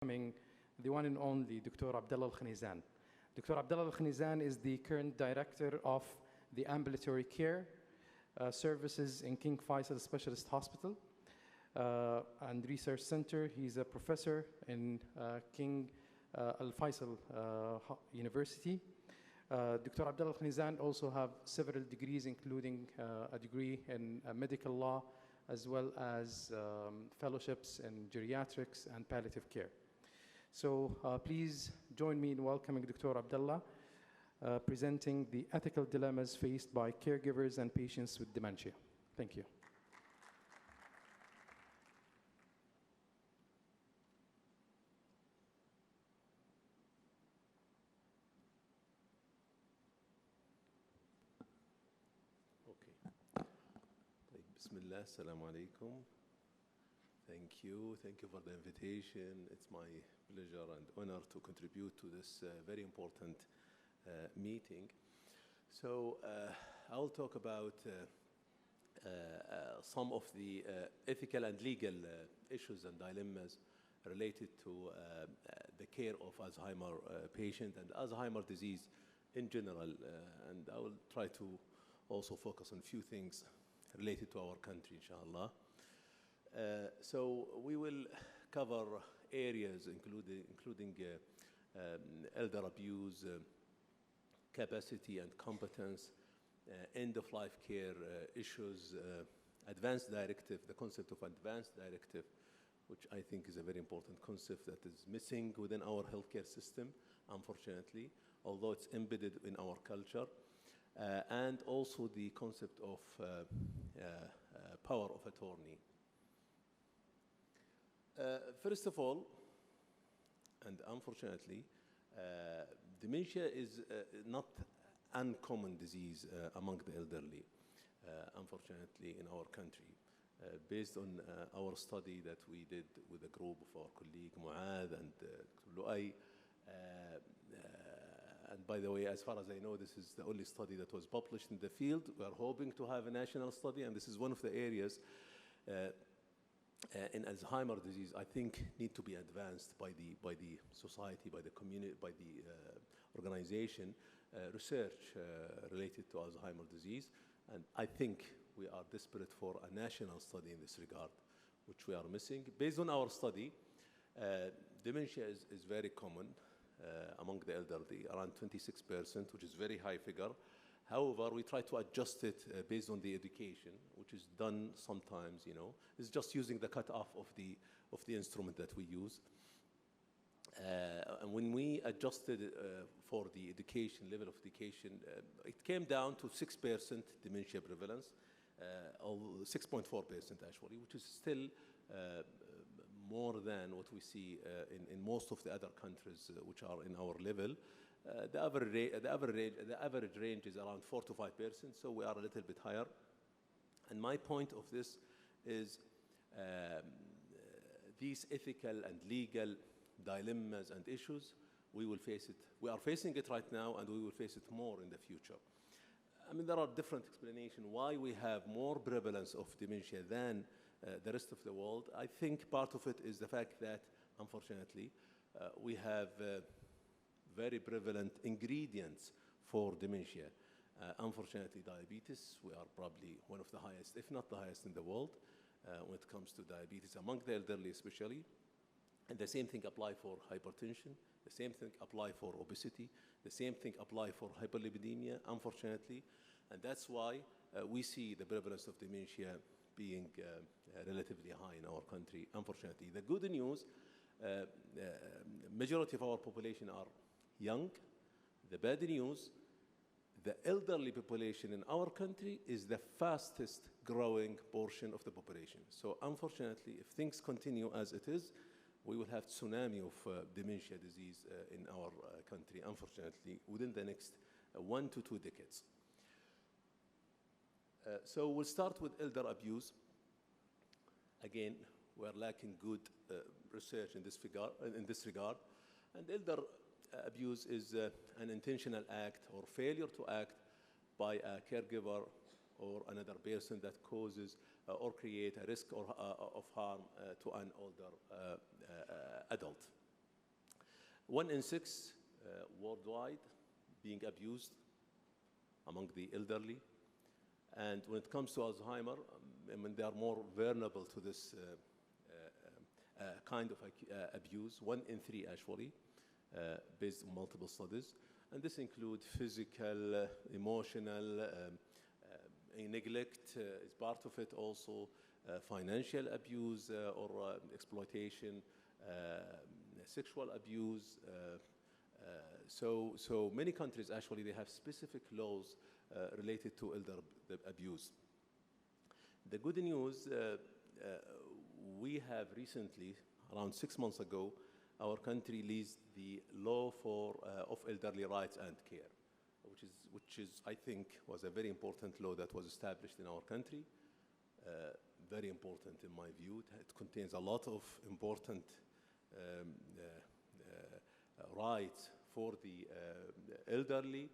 welcoming the one and only Dr. Abdullah Al-Khunizan. Dr. Abdullah Al-Khunizan is the current director of the ambulatory care services in King Faisal Specialist Hospital and Research Center. He's a professor in King Al Faisal University. Dr. Abdullah Al-Khunizan also have several degrees, including a degree in medical law, as well as fellowships in geriatrics and palliative care. So please join me in welcoming Dr. Abdullah, presenting the ethical dilemmas faced by caregivers and patients with dementia. Thank you. Bismillah, assalamu alaikum. Thank you for the invitation. It's my pleasure and honor to contribute to this very important meeting. So I'll talk about some of the ethical and legal issues and dilemmas related to the care of Alzheimer patient and Alzheimer disease in general. And I will try to also focus on a few things related to our country, inshallah. So we will cover areas including elder abuse, capacity and competence, end-of-life care issues, advanced directive, the concept of advanced directive, which I think is a very important concept that is missing within our healthcare system, unfortunately, although it's embedded in our culture. And also the concept of power of attorney. First of all, and unfortunately, dementia is not uncommon disease among the elderly, unfortunately, in our country. Based on our study that we did with a group of our colleague Muad and Luay, and by the way, as far as I know, this is the only study that was published in the field. We are hoping to have a national study, and this is one of the areas in Alzheimer's disease I think need to be advanced by the society, by the community, by the organization, research related to Alzheimer's disease. And I think we are desperate for a national study in this regard, which we are missing. Based on our study, dementia is very common among the elderly, around 26%, which is a very high figure. However, we try to adjust it based on the education, which is done sometimes, you know. It's just using the cutoff of the instrument that we use. And when we adjusted for the education, level of education, it came down to 6% dementia prevalence, 6.4% actually, which is still more than what we see in most of the other countries which are in our level. The average range is around 4 to 5%, so we are a little bit higher. And my point of this is these ethical and legal dilemmas and issues, we will face it. We are facing it right now, and we will face it more in the future. I mean, there are different explanations why we have more prevalence of dementia than the rest of the world. I think part of it is the fact that, unfortunately, we have very prevalent ingredients for dementia. Unfortunately, diabetes, we are probably one of the highest, if not the highest in the world, when it comes to diabetes, among the elderly especially. And the same thing applies for hypertension, the same thing applies for obesity, the same thing applies for hyperlipidemia, unfortunately. And that's why we see the prevalence of dementia being relatively high in our country, unfortunately. The good news, majority of our population are young. The bad news, the elderly population in our country is the fastest growing portion of the population. So unfortunately, if things continue as it is, we will have tsunami of dementia disease in our country, unfortunately, within the next 1 to 2 decades. So we'll start with elder abuse. Again, we're lacking good research in this regard. And elder abuse is an intentional act or failure to act by a caregiver or another person that causes or create a risk of harm to an older adult. 1 in 6 worldwide being abused among the elderly. And when it comes to Alzheimer, I mean, they are more vulnerable to this kind of abuse, 1 in 3 actually, based on multiple studies. And this includes physical, emotional, neglect is part of it also, financial abuse or exploitation, sexual abuse. So many countries actually, they have specific laws related to elder abuse. The good news, we have recently, around 6 months ago, our country released the law of elderly rights and care, which is, I think, was a very important law that was established in our country. Very important in my view. It contains a lot of important rights for the elderly.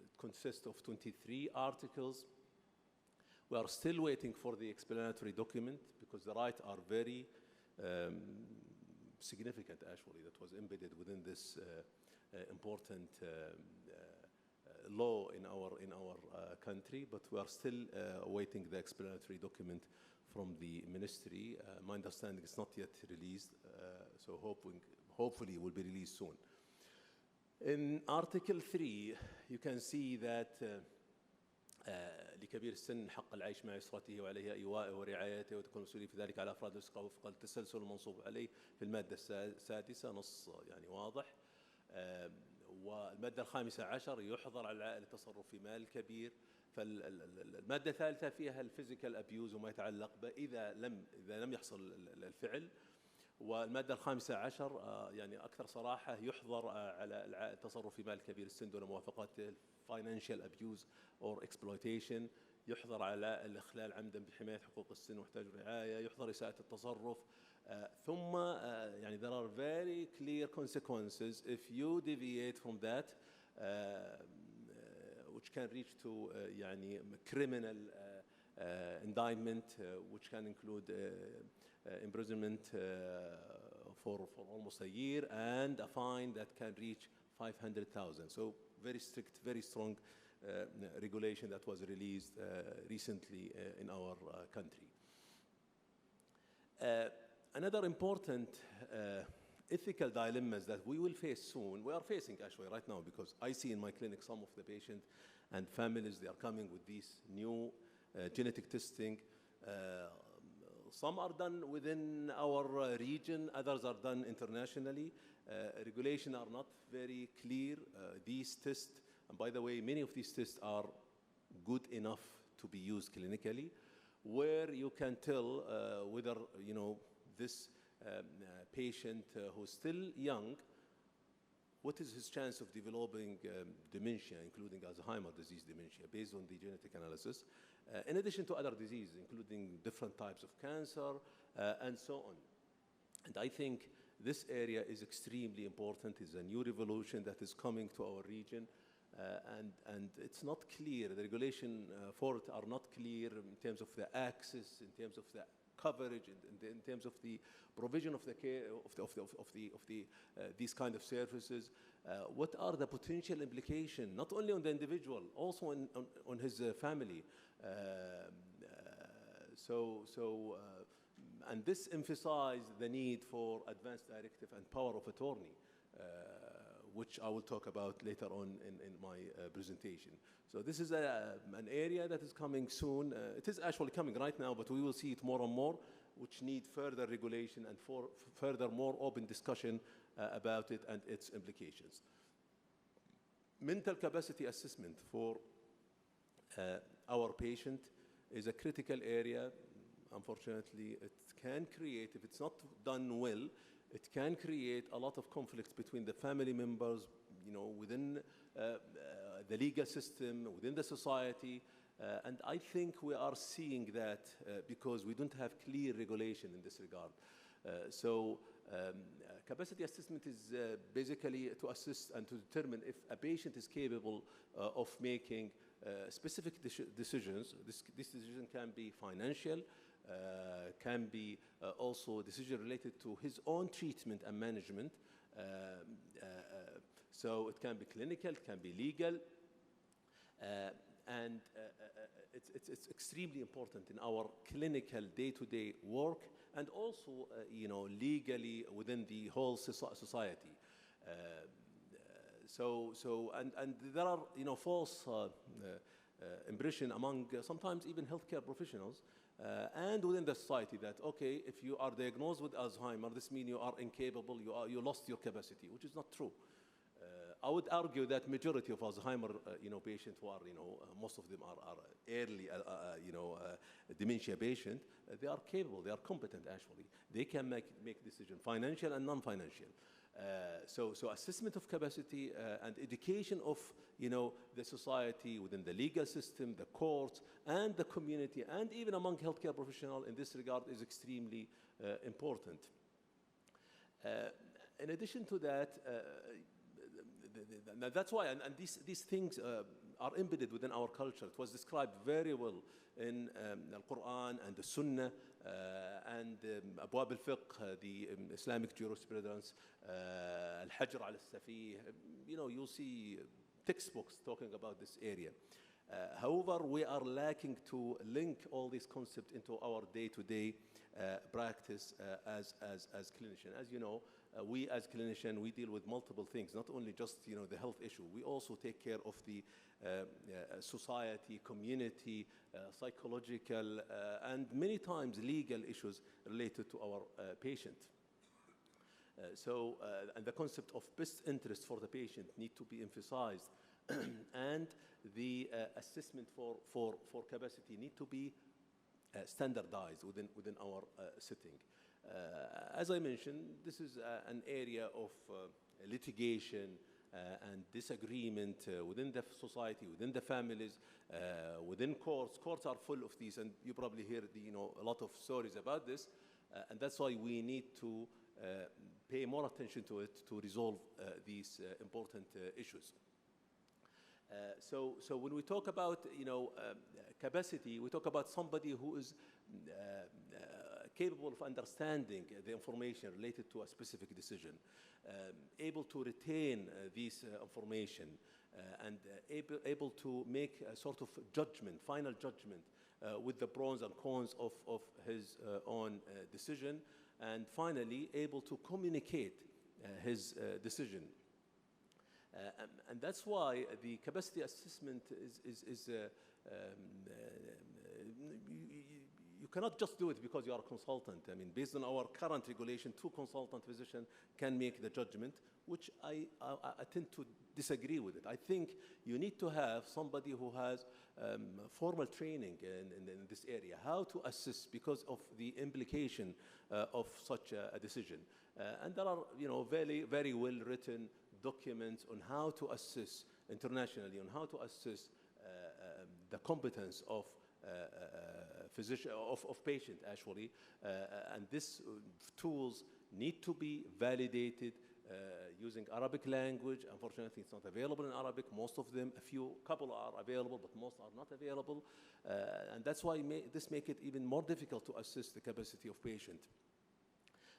It consists of 23 articles. We are still waiting for the explanatory document because the rights are very significant, actually, that was embedded within this important law in our country, but we are still awaiting the explanatory document from the ministry. My understanding is not yet released, so hopefully it will be released soon. In Article 3, you can see that لكبير السن حق العيش مع أسرته وعليه إيواءه ورعايته وتكون مسؤولية في ذلك على أفراد الأسرة وفق التسلسل المنصوب عليه في المادة السادسة، نص يعني واضح. والمادة الخامسة عشر يحظر على العائلة التصرف في مال كبير. فالمادة الثالثة فيها الفيزيكال أبيوز وما يتعلق به إذا لم يحصل الفعل. والمادة الخامسة عشر يعني أكثر صراحة يحظر على العائلة التصرف في مال كبير السن دون موافقته، financial abuse or exploitation، يحظر على الإخلال عمدا بحماية حقوق السن ومحتاج الرعاية، يحظر إساءة التصرف. ثم يعني there are very clear consequences if you deviate from that, which can reach to يعني criminal indictment, which can include imprisonment for almost a year and a fine that can reach 500,000. So very strict, very strong regulation that was released recently in our country. Another important ethical dilemmas that we will face soon, we are facing actually right now, because I see in my clinic some of the patients and families, they are coming with these new genetic testing. Some are done within our region, others are done internationally. Regulations are not very clear. These tests, and by the way, many of these tests are good enough to be used clinically, where you can tell whether this patient who's still young, what is his chance of developing dementia, including Alzheimer's disease dementia, based on the genetic analysis, in addition to other diseases, including different types of cancer, and so on. And I think this area is extremely important. It's a new revolution that is coming to our region, and it's not clear. The regulation for it are not clear in terms of the access, in terms of the coverage, in terms of the provision of the care of these kind of services. What are the potential implications, not only on the individual, also on his family? And this emphasized the need for advanced directive and power of attorney, which I will talk about later on in my presentation. So this is an area that is coming soon. It is actually coming right now, but we will see it more and more, which need further regulation and further more open discussion about it and its implications. Mental capacity assessment for our patient is a critical area. Unfortunately, it can create, if it's not done well, it can create a lot of conflict between the family members, within the legal system, within the society. And I think we are seeing that because we don't have clear regulation in this regard. Capacity assessment is basically to assist and to determine if a patient is capable of making specific decisions. This decision can be financial, can be also a decision related to his own treatment and management. So it can be clinical, it can be legal, and it's extremely important in our clinical day-to-day work, and also, legally within the whole society. And there are, false impression among sometimes even healthcare professionals and within the society that, okay, if you are diagnosed with Alzheimer's, this means you are incapable, you lost your capacity, which is not true. I would argue that majority of Alzheimer's, patients who are, most of them are early, dementia patient, they are capable, they are competent actually. They can make decision, financial and non-financial. So assessment of capacity and education of, the society within the legal system, the courts, and the community, and even among healthcare professionals in this regard is extremely important. In addition to that, that's why, and these things are embedded within our culture. It was described very well in the Quran and the Sunnah and Abwab al-Fiqh, the Islamic jurisprudence, Al-Hajr al-Safih. You'll see textbooks talking about this area. However, we are lacking to link all these concepts into our day-to-day practice as clinicians. As you know, we as clinicians, we deal with multiple things, not only just the health issue. We also take care of the society, community, psychological, and many times legal issues related to our patient. And the concept of best interest for the patient need to be emphasized, and the assessment for capacity need to be standardized within our setting. As I mentioned, this is an area of litigation and disagreement within the society, within the families, within courts. Courts are full of these, and you probably hear a lot of stories about this, and that's why we need to pay more attention to it to resolve these important issues. So when we talk about capacity, we talk about somebody who is capable of understanding the information related to a specific decision, able to retain this information, and able to make a sort of judgment, final judgment, with the pros and cons of his own decision, and finally able to communicate his decision. And that's why the capacity assessment is you cannot just do it because you are a consultant. I mean, based on our current regulation, 2 consultant physicians can make the judgment, which I tend to disagree with it. I think you need to have somebody who has formal training in this area, how to assess because of the implication of such a decision. And there are, very, very well written documents on how to assess internationally, on how to assess the competence of physician, of patient actually, and these tools need to be validated using Arabic language. Unfortunately, it's not available in Arabic. Most of them, couple are available, but most are not available, and that's why this makes it even more difficult to assess the capacity of patient.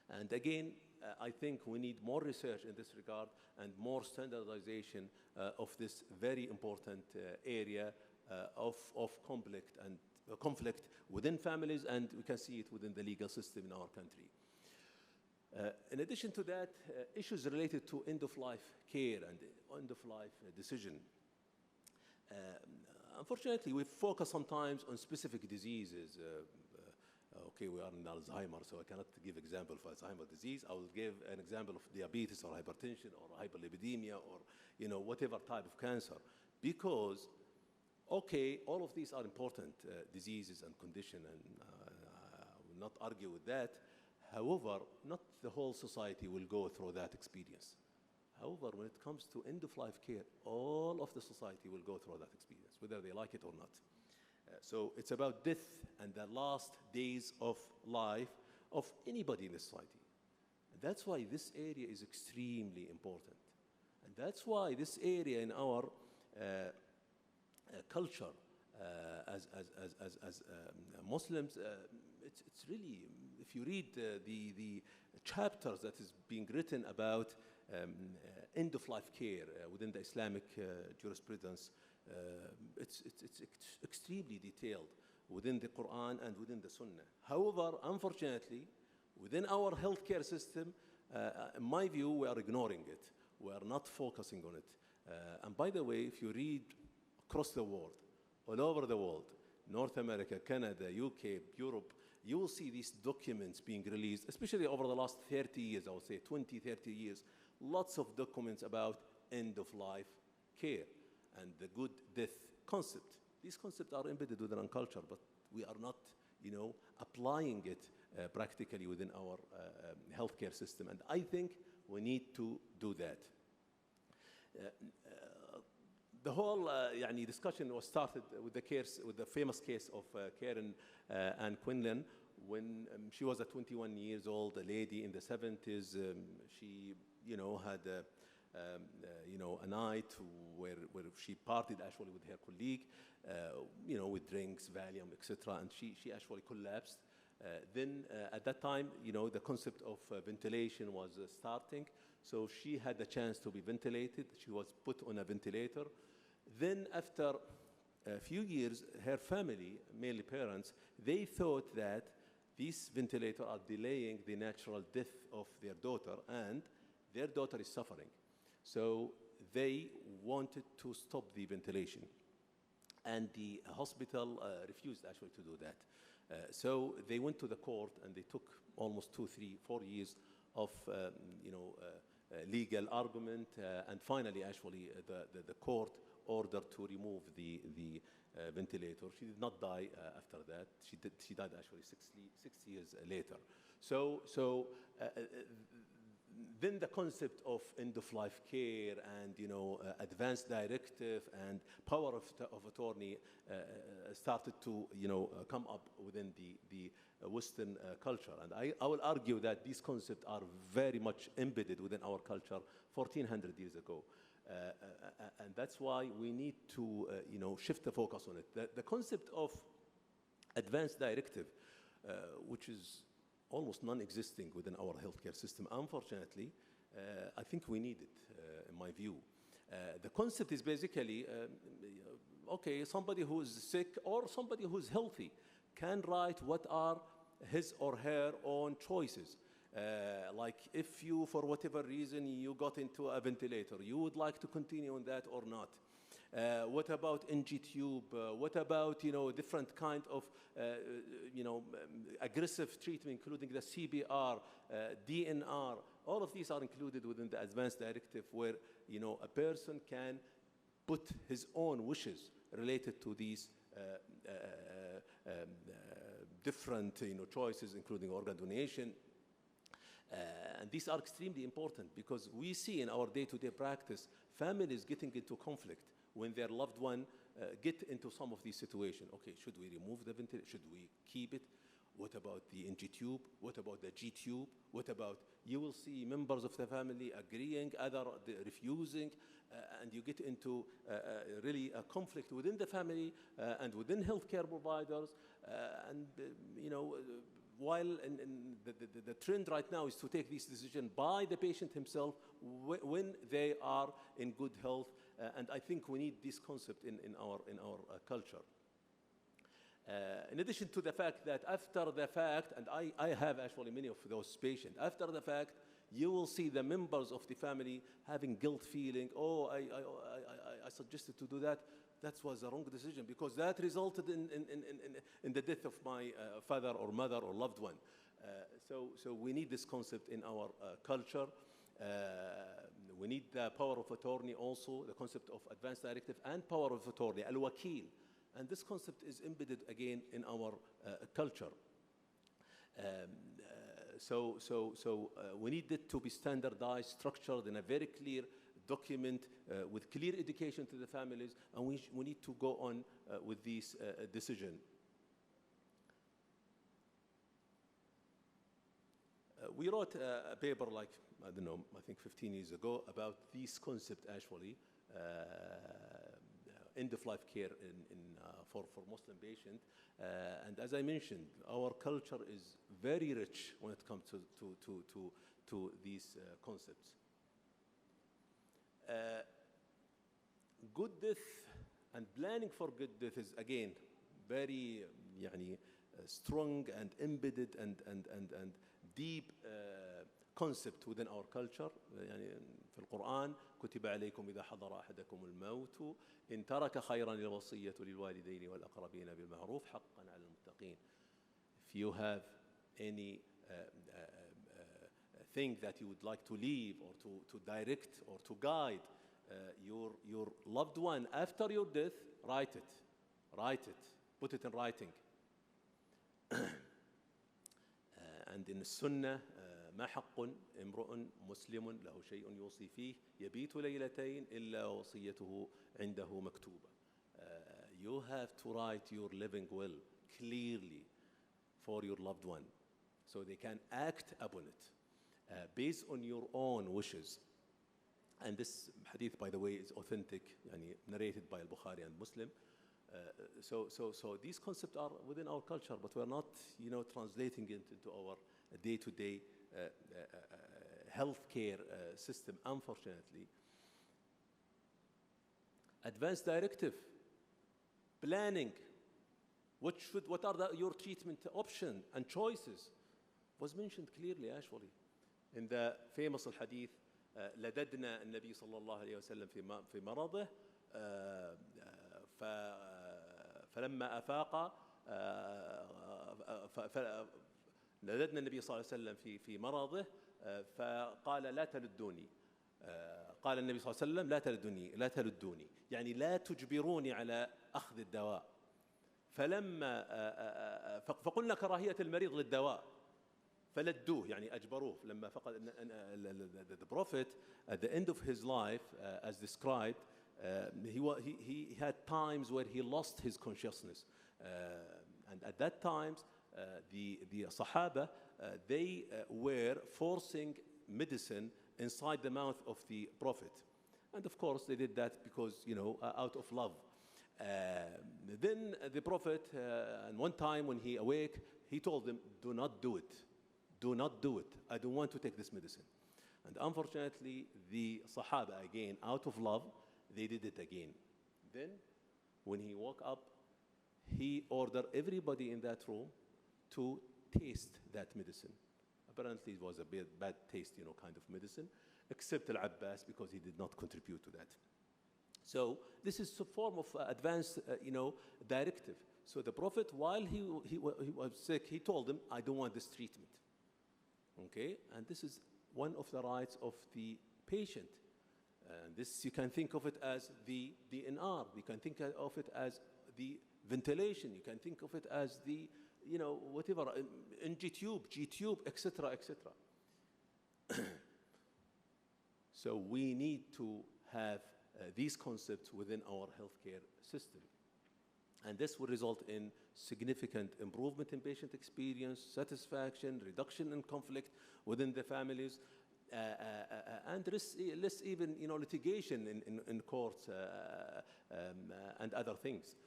And again, I think we need more research in this regard and more standardization of this very important area of conflict within families, and we can see it within the legal system in our country. In addition to that, issues related to end-of-life care and end-of-life decision. Unfortunately, we focus sometimes on specific diseases. Okay, we are in Alzheimer's, so I cannot give example of Alzheimer's disease. I will give an example of diabetes or hypertension or hyperlipidemia or whatever type of cancer, because okay, all of these are important diseases and conditions, and I will not argue with that. However, not the whole society will go through that experience. However, when it comes to end-of-life care, all of the society will go through that experience, whether they like it or not. So it's about death and the last days of life of anybody in the society. And that's why this area is extremely important. And that's why this area in our culture as Muslims, it's really, if you read the chapters that is being written about end-of-life care within the Islamic jurisprudence, it's extremely detailed within the Quran and within the Sunnah. However, unfortunately, within our healthcare system, in my view, we are ignoring it. We are not focusing on it. And by the way, if you read across the world, all over the world, North America, Canada, UK, Europe, you will see these documents being released, especially over the last 30 years, I would say 20, 30 years, lots of documents about end-of-life care and the good death concept. These concepts are embedded within our culture, but we are not, applying it practically within our healthcare system. And I think we need to do that. The whole discussion was started with the famous case of Karen Ann Quinlan when she was 21 years old, a lady in the 70s. She, had a night where she partied actually with her colleague, with drinks, Valium, etc., and she actually collapsed. Then at that time, the concept of ventilation was starting, so she had the chance to be ventilated. She was put on a ventilator. Then after a few years, her family, mainly parents, they thought that these ventilators are delaying the natural death of their daughter, and their daughter is suffering. So they wanted to stop the ventilation. And the hospital refused actually to do that. So they went to the court, and they took almost 2, 3, 4 years of legal argument, and finally actually the court ordered to remove the ventilator. She did not die after that. She died actually 6 years later. So then the concept of end-of-life care and advanced directive and power of attorney started to come up within the Western culture. And I will argue that these concepts are very much embedded within our culture 1400 years ago. And that's why we need to shift the focus on it. The concept of advanced directive, which is almost non-existing within our healthcare system, unfortunately, I think we need it, in my view. The concept is basically, okay, somebody who is sick or somebody who's healthy can write what are his or her own choices. Like if you, for whatever reason, you got into a ventilator, you would like to continue on that or not. What about NG tube? What about different kind of aggressive treatment, including the CBR, DNR? All of these are included within the advanced directive, where a person can put his own wishes related to these different choices, including organ donation. And these are extremely important because we see in our day-to-day practice families getting into conflict when their loved one get into some of these situations. Okay, should we remove the ventilator? Should we keep it? What about the NG tube? What about the G tube? What about, you will see members of the family agreeing, other refusing, and you get into really a conflict within the family and within healthcare providers. While the trend right now is to take this decision by the patient himself when they are in good health, and I think we need this concept in our culture. In addition to the fact that after the fact, and I have actually many of those patients, after the fact, you will see the members of the family having guilt feeling, oh, I suggested to do that. That was a wrong decision because that resulted in the death of my father or mother or loved one. So we need this concept in our culture. We need the power of attorney also, the concept of advanced directive and power of attorney, al-wakil. And this concept is embedded again in our culture. So we need it to be standardized, structured in a very clear document with clear education to the families, and we need to go on with this decision. We wrote a paper like, I don't know, I think 15 years ago about this concept actually. end-of-life care for Muslim patients. And as I mentioned, our culture is very rich when it comes to these concepts. Good death and planning for good death is again very strong and embedded and deep concept within our culture. في القرآن كتب عليكم إذا حضر أحدكم الموت إن ترك خيرا الوصية للوالدين والأقربين بالمعروف حقا على المتقين. If you have any thing that you would like to leave or to direct or to guide your loved one after your death, write it, put it in writing. And in the Sunnah, ما حق امرؤ مسلم له شيء يوصي فيه يبيت ليلتين إلا وصيته عنده مكتوبة. You have to write your living will clearly for your loved one so they can act upon it based on your own wishes. And this hadith, by the way, is authentic, narrated by Al-Bukhari and Muslim. So these concepts are within our culture, but we're not, translating it into our day-to-day healthcare system, unfortunately. Advanced directive, planning, what are your treatment options and choices, was mentioned clearly, actually, in the famous hadith. لددنا النبي صلى الله عليه وسلم في مرضه فلما أفاق لددنا النبي صلى الله عليه وسلم في مرضه فقال لا تلدوني. قال النبي صلى الله عليه وسلم لا تلدوني يعني لا تجبروني على أخذ الدواء. فقلنا كراهية المريض للدواء فلدوه يعني أجبروه. لما فقد the prophet at the end of his life as described he had times where he lost his consciousness and at that times the Sahaba they were forcing medicine inside the mouth of the prophet, and of course they did that because out of love. Then the prophet and one time when he awake he told them, do not do it. Do not do it. I don't want to take this medicine. And unfortunately, the Sahaba, again, out of love, they did it again. Then, when he woke up, he ordered everybody in that room to taste that medicine. Apparently, it was a bad taste, kind of medicine, except Al-Abbas, because he did not contribute to that. So, this is a form of advanced, directive. So, the Prophet, while he was sick, he told them, I don't want this treatment. Okay, and this is one of the rights of the patient. This you can think of it as the DNR. You can think of it as the ventilation. You can think of it as the whatever NG tube, G tube, etc., etc. So we need to have these concepts within our healthcare system. And this will result in significant improvement in patient experience, satisfaction, reduction in conflict within the families, and less even litigation in courts and other things.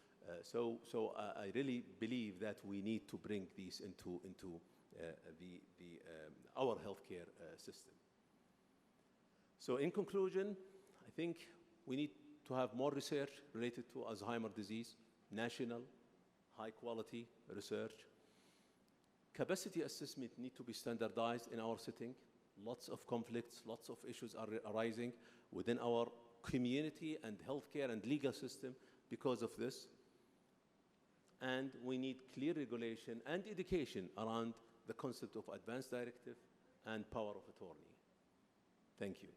So I really believe that we need to bring these into our healthcare system. So in conclusion, I think we need to have more research related to Alzheimer's disease. National, high-quality research. Capacity assessment need to be standardized in our setting. Lots of conflicts, lots of issues are arising within our community and healthcare and legal system because of this. And we need clear regulation and education around the concept of advanced directive and power of attorney. Thank you.